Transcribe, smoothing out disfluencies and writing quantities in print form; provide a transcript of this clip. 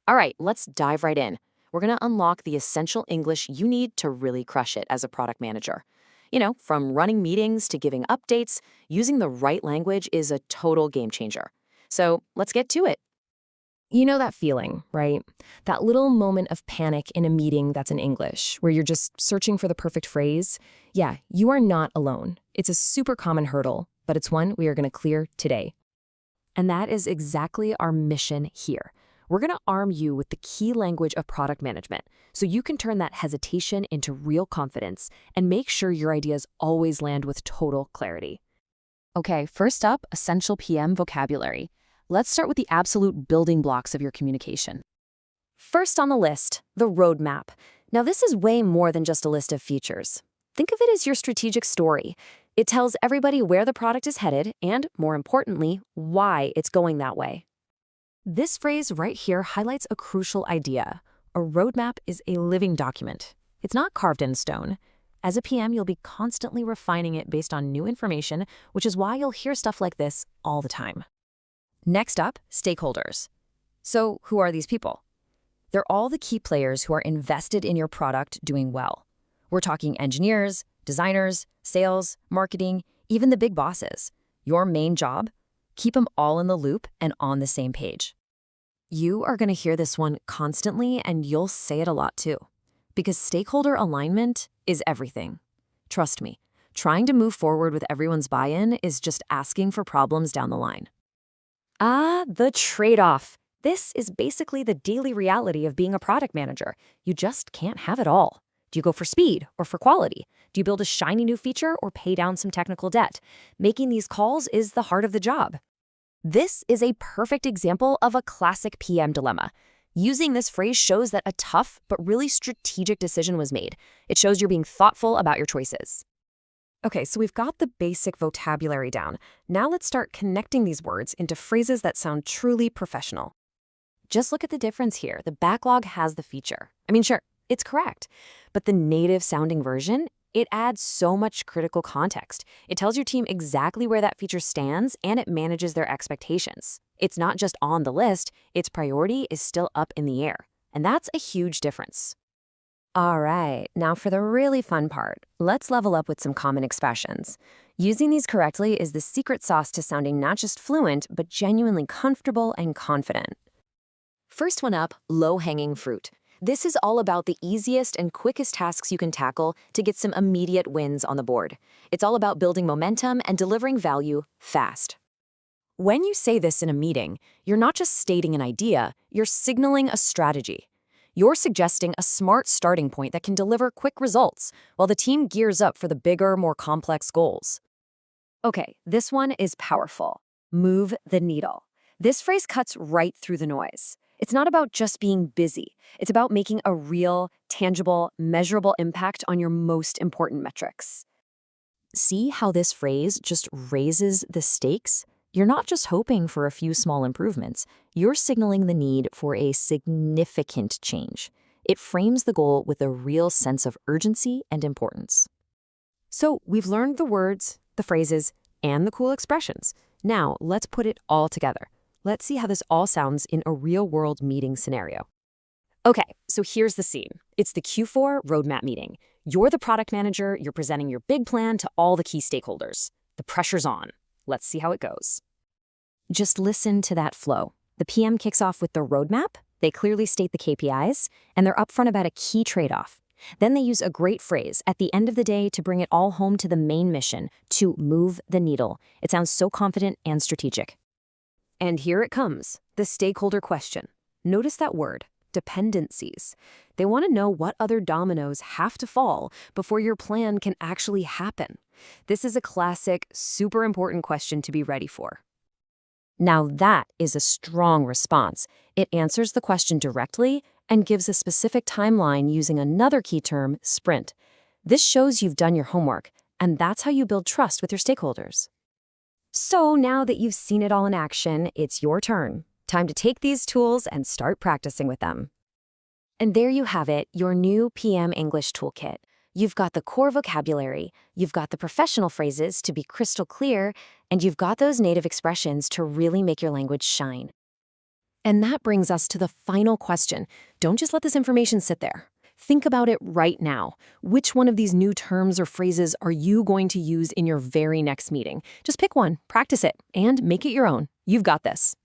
All right, let's dive right in. We're going to unlock the essential English you need to really crush it as a product manager. From running meetings to giving updates, using the right language is a total game changer. So let's get to it. You know that feeling, right? That little moment of panic in a meeting that's in English, where you're just searching for the perfect phrase. Yeah, you are not alone. It's a super common hurdle, but it's one we are going to clear today. And that is exactly our mission here. We're going to arm you with the key language of product management so you can turn that hesitation into real confidence and make sure your ideas always land with total clarity. Okay, first up, essential PM vocabulary. Let's start with the absolute building blocks of your communication. First on the list, the roadmap. Now, this is way more than just a list of features. Think of it as your strategic story. It tells everybody where the product is headed and, more importantly, why it's going that way. This phrase right here highlights a crucial idea. A roadmap is a living document. It's not carved in stone. As a PM, you'll be constantly refining it based on new information, which is why you'll hear stuff like this all the time. Next up, stakeholders. So who are these people? They're all the key players who are invested in your product doing well. We're talking engineers, designers, sales, marketing, even the big bosses. Your main job? Keep them all in the loop and on the same page. You are going to hear this one constantly, and you'll say it a lot too. Because stakeholder alignment is everything. Trust me, trying to move forward with everyone's buy-in is just asking for problems down the line. The trade-off. This is basically the daily reality of being a product manager. You just can't have it all. Do you go for speed or for quality? Do you build a shiny new feature or pay down some technical debt? Making these calls is the heart of the job. This is a perfect example of a classic PM dilemma. Using this phrase shows that a tough but really strategic decision was made. It shows you're being thoughtful about your choices. Okay, so we've got the basic vocabulary down. Now let's start connecting these words into phrases that sound truly professional. Just look at the difference here. The backlog has the feature. Sure, it's correct. But the native sounding version, it adds so much critical context. It tells your team exactly where that feature stands, and it manages their expectations. It's not just on the list, its priority is still up in the air. And that's a huge difference. All right, now for the really fun part. Let's level up with some common expressions. Using these correctly is the secret sauce to sounding not just fluent, but genuinely comfortable and confident. First one up, low-hanging fruit. This is all about the easiest and quickest tasks you can tackle to get some immediate wins on the board. It's all about building momentum and delivering value fast. When you say this in a meeting, you're not just stating an idea, you're signaling a strategy. You're suggesting a smart starting point that can deliver quick results while the team gears up for the bigger, more complex goals. Okay, this one is powerful. Move the needle. This phrase cuts right through the noise. It's not about just being busy. It's about making a real, tangible, measurable impact on your most important metrics. See how this phrase just raises the stakes? You're not just hoping for a few small improvements. You're signaling the need for a significant change. It frames the goal with a real sense of urgency and importance. So we've learned the words, the phrases, and the cool expressions. Now let's put it all together. Let's see how this all sounds in a real-world meeting scenario. Okay, so here's the scene. It's the Q4 roadmap meeting. You're the product manager, you're presenting your big plan to all the key stakeholders. The pressure's on. Let's see how it goes. Just listen to that flow. The PM kicks off with the roadmap, they clearly state the KPIs, and they're upfront about a key trade-off. Then they use a great phrase at the end of the day to bring it all home to the main mission, to move the needle. It sounds so confident and strategic. And here it comes, the stakeholder question. Notice that word, dependencies. They want to know what other dominoes have to fall before your plan can actually happen. This is a classic, super important question to be ready for. Now that is a strong response. It answers the question directly and gives a specific timeline using another key term, sprint. This shows you've done your homework, and that's how you build trust with your stakeholders. So now that you've seen it all in action, it's your turn. Time to take these tools and start practicing with them. And there you have it, your new PM English toolkit. You've got the core vocabulary, you've got the professional phrases to be crystal clear, and you've got those native expressions to really make your language shine. And that brings us to the final question. Don't just let this information sit there. Think about it right now. Which one of these new terms or phrases are you going to use in your very next meeting? Just pick one, practice it, and make it your own. You've got this.